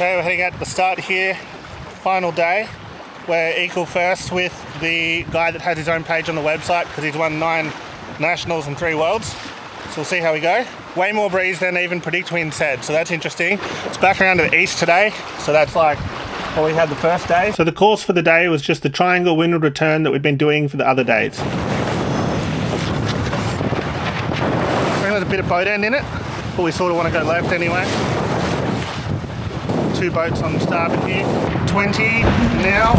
Okay, we're heading out to the start here. Final day. We're equal first with the guy that has his own page on the website because he's won 9 nationals and 3 worlds. So we'll see how we go. Way more breeze than even Predictwind said, so that's interesting. It's back around to the east today, so that's like what we had the first day. So the course for the day was just the triangle windward return that we'd been doing for the other days. There's a bit of boat end in it, but we sort of want to go left anyway. 2 boats on the starboard here. 20 now.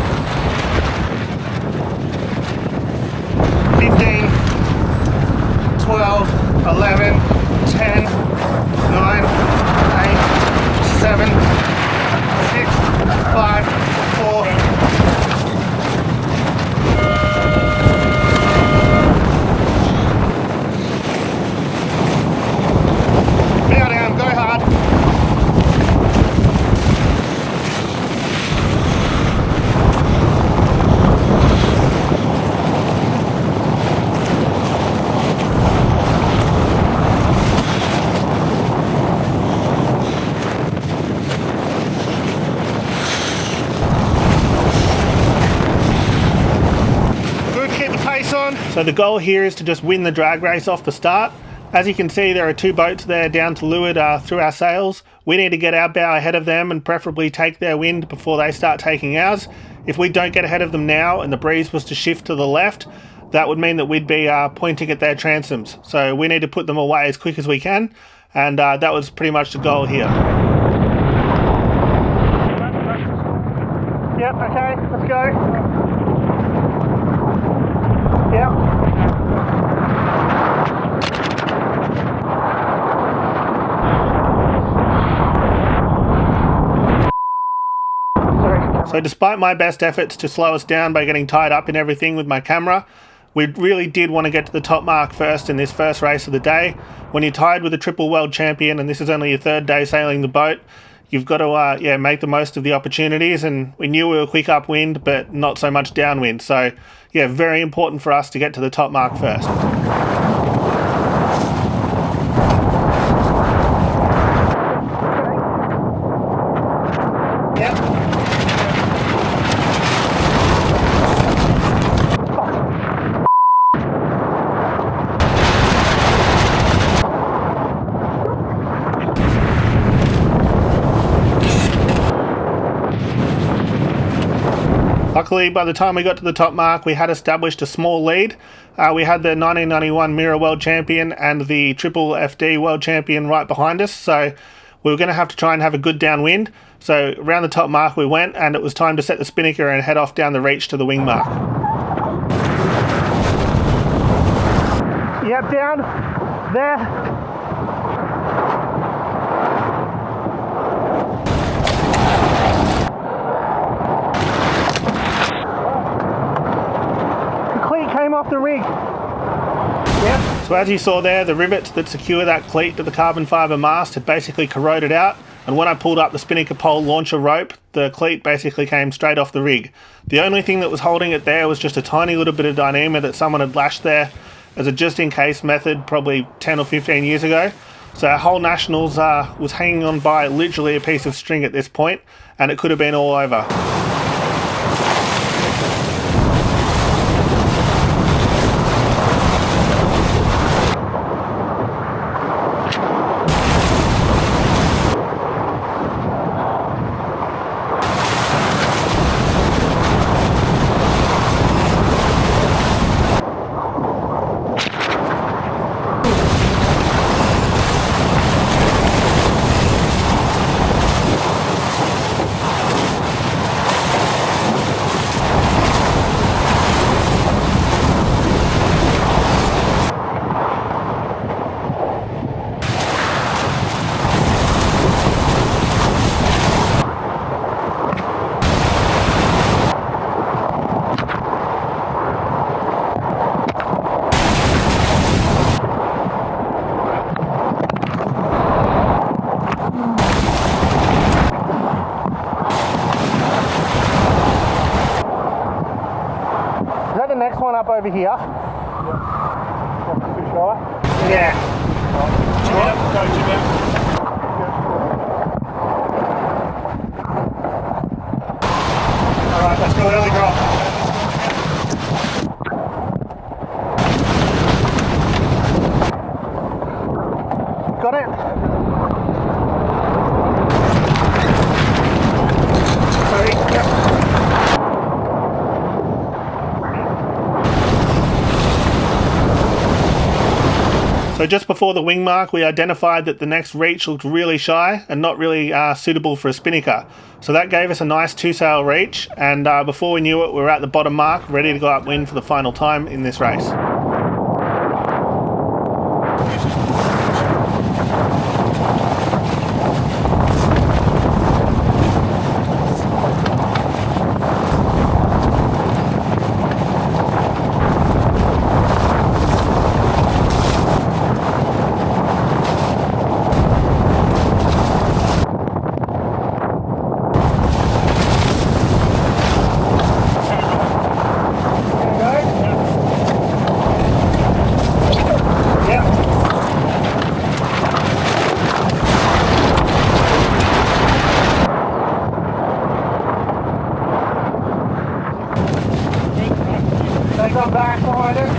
15, 12, 11, 10, 9, 8, 7, 6, 5, 4. Down, go hard. So the goal here is to just win the drag race off the start. As you can see, there are 2 boats there down to leeward through our sails. We need to get our bow ahead of them and preferably take their wind before they start taking ours. If we don't get ahead of them now and the breeze was to shift to the left, that would mean that we'd be pointing at their transoms. So we need to put them away as quick as we can, and that was pretty much the goal here. Yep, okay, let's go. Yep. So despite my best efforts to slow us down by getting tied up in everything with my camera, we really did want to get to the top mark first in this first race of the day. When you're tied with a triple world champion and this is only your 3rd day sailing the boat, you've got to make the most of the opportunities, and we knew we were quick upwind but not so much downwind. So yeah, very important for us to get to the top mark first. Luckily, by the time we got to the top mark, we had established a small lead. We had the 1991 Mirror World Champion and the Triple FD World Champion right behind us, so we were going to have to try and have a good downwind. So around the top mark we went, and it was time to set the spinnaker and head off down the reach to the wing mark. Yep, down there. Off the rig. Yep. So as you saw there, the rivets that secure that cleat to the carbon fibre mast had basically corroded out, and when I pulled up the spinnaker pole launcher rope, the cleat basically came straight off the rig. The only thing that was holding it there was just a tiny little bit of dyneema that someone had lashed there as a just-in-case method probably 10 or 15 years ago. So our whole nationals was hanging on by literally a piece of string at this point, and it could have been all over. Up over here. Yeah. Yeah. So just before the wing mark, we identified that the next reach looked really shy and not really suitable for a spinnaker. So that gave us a nice 2-sail reach, and before we knew it, we were at the bottom mark, ready to go upwind for the final time in this race. Come back behind us.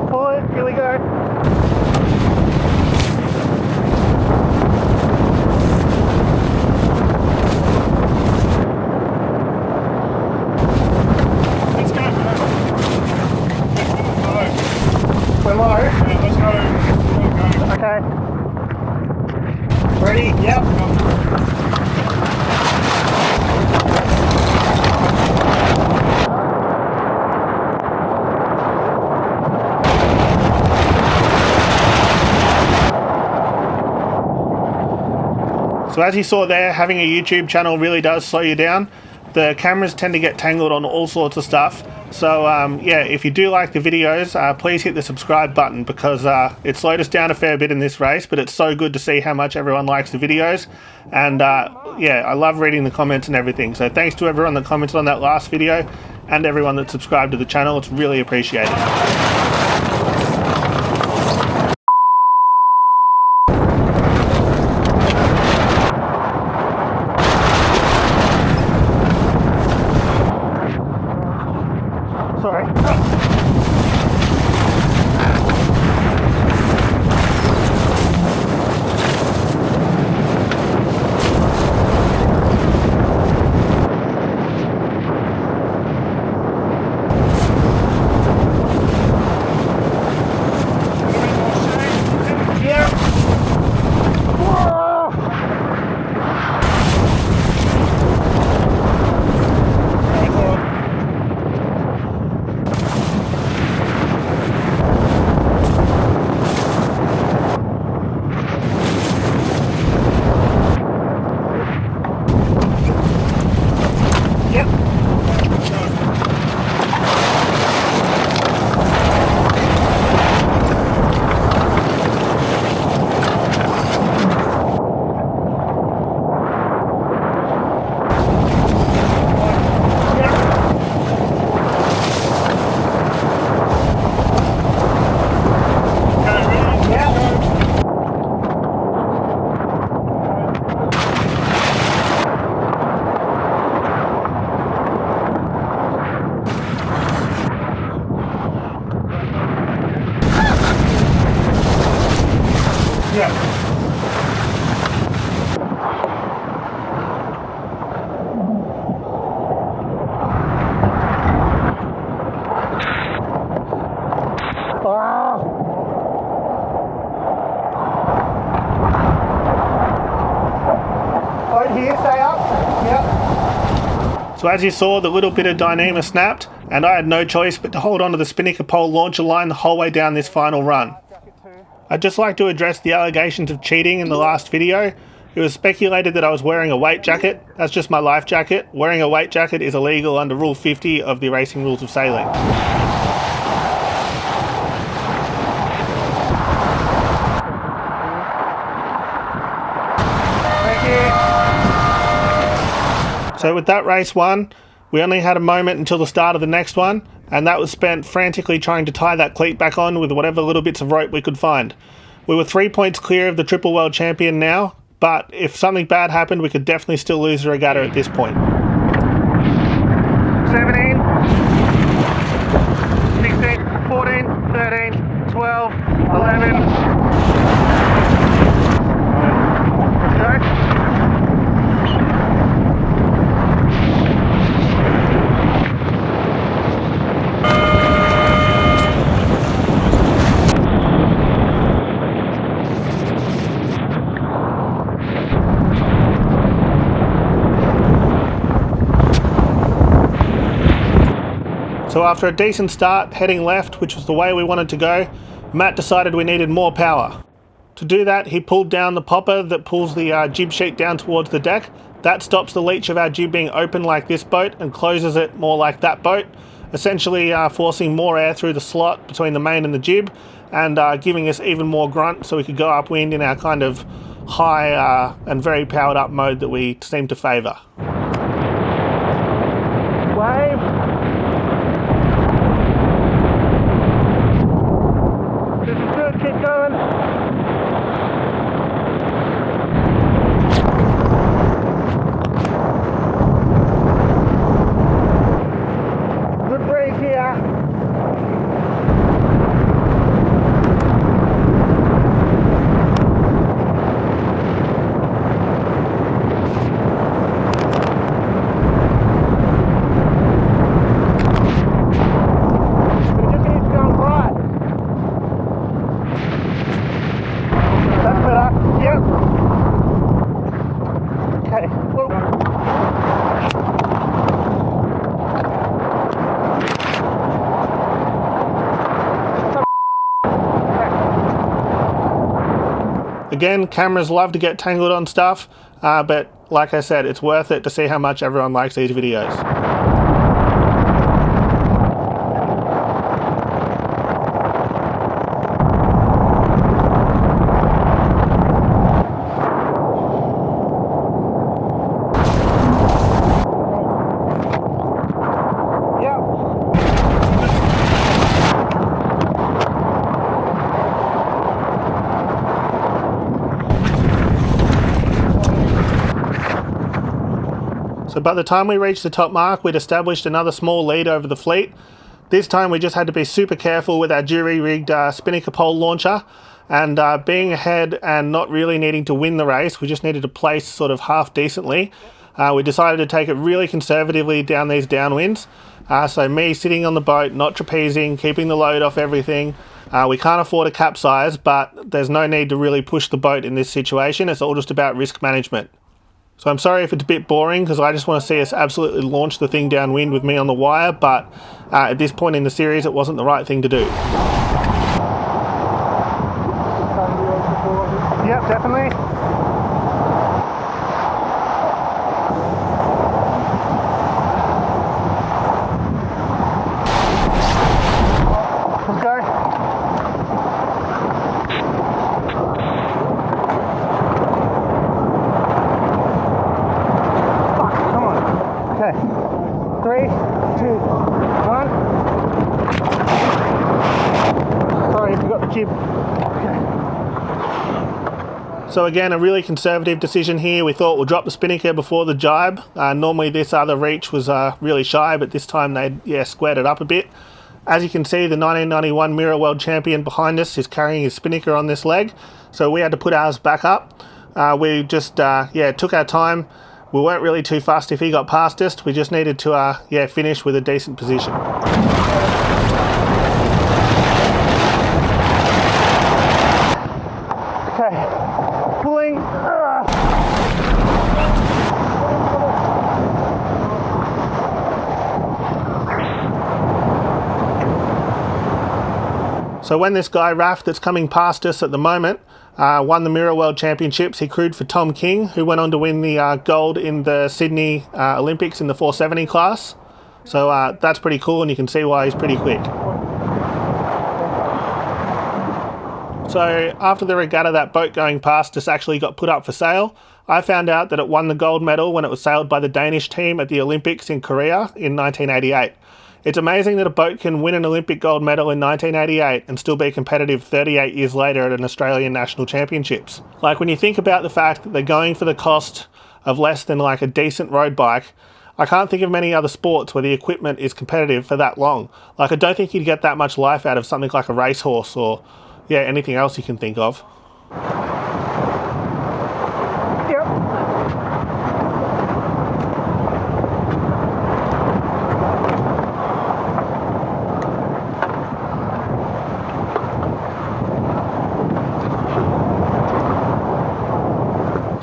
Pull it, here we go. Let's go. We're low. Yeah, let's go. Okay. Ready? Yep. So as you saw there, having a YouTube channel really does slow you down. The cameras tend to get tangled on all sorts of stuff. So yeah, if you do like the videos, please hit the subscribe button, because it slowed us down a fair bit in this race, but it's so good to see how much everyone likes the videos. And yeah, I love reading the comments and everything. So thanks to everyone that commented on that last video and everyone that subscribed to the channel. It's really appreciated. Sorry. So as you saw, the little bit of Dyneema snapped, and I had no choice but to hold onto the spinnaker pole launcher line the whole way down this final run. I'd just like to address the allegations of cheating in the last video. It was speculated that I was wearing a weight jacket. That's just my life jacket. Wearing a weight jacket is illegal under Rule 50 of the Racing Rules of Sailing. So with that race won, we only had a moment until the start of the next one, and that was spent frantically trying to tie that cleat back on with whatever little bits of rope we could find. We were 3 points clear of the triple world champion now, but if something bad happened, we could definitely still lose the regatta at this point. 17, 16, 14, 13, 12, 11. Let's go. So after a decent start, heading left, which was the way we wanted to go, Matt decided we needed more power. To do that, he pulled down the popper that pulls the jib sheet down towards the deck. That stops the leach of our jib being open like this boat and closes it more like that boat, essentially forcing more air through the slot between the main and the jib, and giving us even more grunt so we could go upwind in our kind of high and very powered up mode that we seem to favour. Wave. This is good, keep going. Good breeze here. Again, cameras love to get tangled on stuff, but like I said, it's worth it to see how much everyone likes these videos. So by the time we reached the top mark, we'd established another small lead over the fleet. This time we just had to be super careful with our jury-rigged spinnaker pole launcher, and being ahead and not really needing to win the race, we just needed to place sort of half decently. We decided to take it really conservatively down these downwinds. So me sitting on the boat, not trapezing, keeping the load off everything. We can't afford a capsize, but there's no need to really push the boat in this situation. It's all just about risk management. So I'm sorry if it's a bit boring, because I just want to see us absolutely launch the thing downwind with me on the wire, but at this point in the series it wasn't the right thing to do. Yep, definitely. Let's go. Okay, 3, 2, 1. Sorry, I forgot the jib. Okay. So again, a really conservative decision here. We thought we'll drop the spinnaker before the jibe. Normally this other reach was really shy, but this time they squared it up a bit. As you can see, the 1991 Mirror World Champion behind us is carrying his spinnaker on this leg, so we had to put ours back up. We just took our time. We weren't really too fussed if he got past us. We just needed to finish with a decent position. Okay, pulling. So when this guy Raf that's coming past us at the moment won the Mirror World Championships, he crewed for Tom King, who went on to win the gold in the Sydney Olympics in the 470 class. So that's pretty cool, and you can see why he's pretty quick. So after the regatta, that boat going past us actually got put up for sale. I found out that it won the gold medal when it was sailed by the Danish team at the Olympics in Korea in 1988. It's amazing that a boat can win an Olympic gold medal in 1988 and still be competitive 38 years later at an Australian National Championships. Like, when you think about the fact that they're going for the cost of less than like a decent road bike, I can't think of many other sports where the equipment is competitive for that long. Like, I don't think you'd get that much life out of something like a racehorse or anything else you can think of.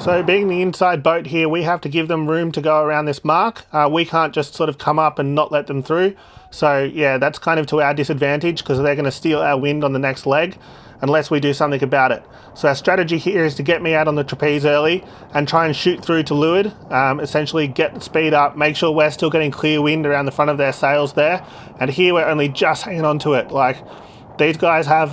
So being the inside boat here, we have to give them room to go around this mark. We can't just sort of come up and not let them through. So yeah, that's kind of to our disadvantage because they're going to steal our wind on the next leg unless we do something about it. So our strategy here is to get me out on the trapeze early and try and shoot through to leeward, essentially get the speed up, make sure we're still getting clear wind around the front of their sails there. And here we're only just hanging on to it. Like, these guys have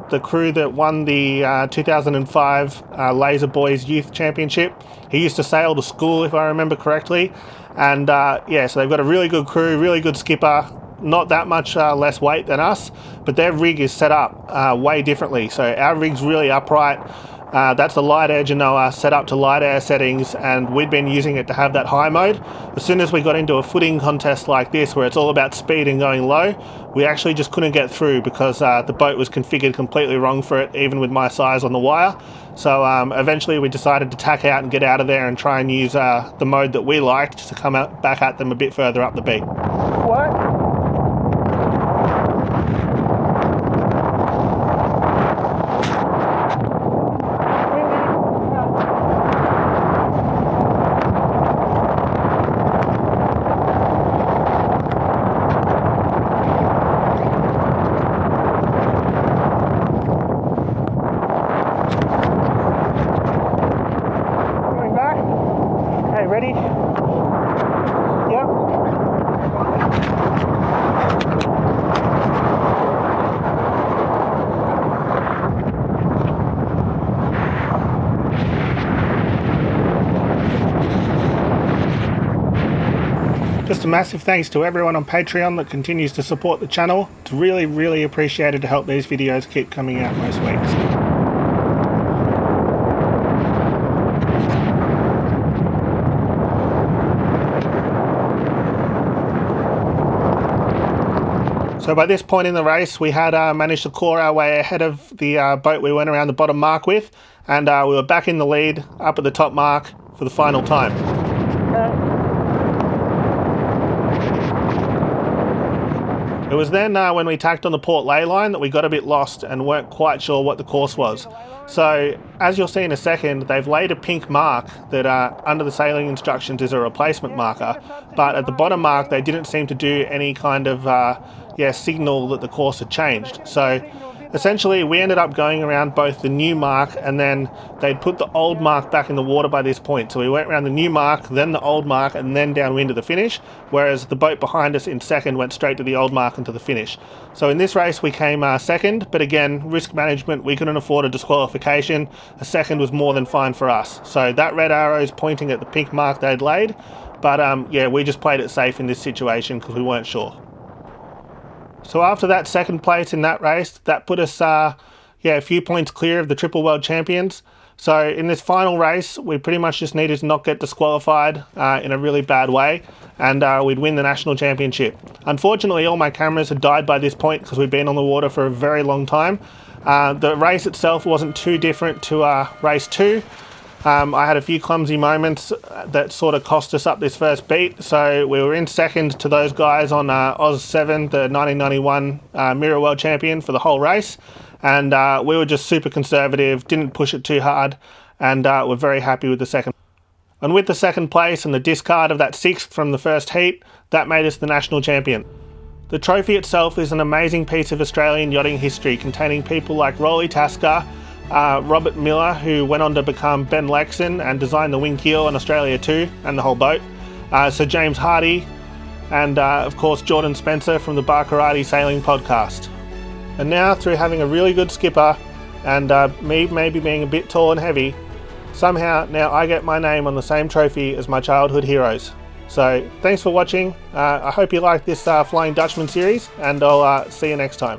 the crew that won the 2005 Laser Boys Youth Championship. He used to sail to school, if I remember correctly. And yeah, so they've got a really good crew, really good skipper, not that much less weight than us, but their rig is set up way differently. So our rig's really upright. That's the light air Genoa set up to light air settings, and we'd been using it to have that high mode. As soon as we got into a footing contest like this, where it's all about speed and going low, we actually just couldn't get through because the boat was configured completely wrong for it, even with my size on the wire. So eventually we decided to tack out and get out of there and try and use the mode that we liked to come out back at them a bit further up the beat. What? Ready? Yep. Just a massive thanks to everyone on Patreon that continues to support the channel. It's really appreciated to help these videos keep coming out most weeks. So by this point in the race, we had managed to claw our way ahead of the boat we went around the bottom mark with, and we were back in the lead, up at the top mark for the final time. It was then when we tacked on the port ley line that we got a bit lost and weren't quite sure what the course was. So as you'll see in a second, they've laid a pink mark that under the sailing instructions is a replacement marker, but at the bottom mark they didn't seem to do any kind of signal that the course had changed. So essentially we ended up going around both the new mark, and then they'd put the old mark back in the water by this point. So we went around the new mark, then the old mark, and then downwind to the finish, whereas the boat behind us in second went straight to the old mark and to the finish. So in this race we came second, but again, risk management, we couldn't afford a disqualification. A second was more than fine for us. So that red arrow is pointing at the pink mark they'd laid, but yeah, we just played it safe in this situation because we weren't sure. So after that second place in that race, that put us a few points clear of the triple world champions. So in this final race, we pretty much just needed to not get disqualified in a really bad way, and we'd win the national championship. Unfortunately, all my cameras had died by this point because we'd been on the water for a very long time. The race itself wasn't too different to race 2. I had a few clumsy moments that sort of cost us up this first beat. So we were in second to those guys on Oz 7, the 1991 Mirror World Champion, for the whole race. And we were just super conservative, didn't push it too hard, and we're very happy with the second. And with the second place and the discard of that 6th from the first heat, that made us the national champion. The trophy itself is an amazing piece of Australian yachting history, containing people like Rolly Tasker, Robert Miller, who went on to become Ben Lexon and designed the wing keel in Australia too, and the whole boat, Sir James Hardy, and of course Jordan Spencer from the Barkarati Sailing Podcast. And now, through having a really good skipper and me maybe being a bit tall and heavy, somehow now I get my name on the same trophy as my childhood heroes. So thanks for watching. I hope you liked this Flying Dutchman series, and I'll see you next time.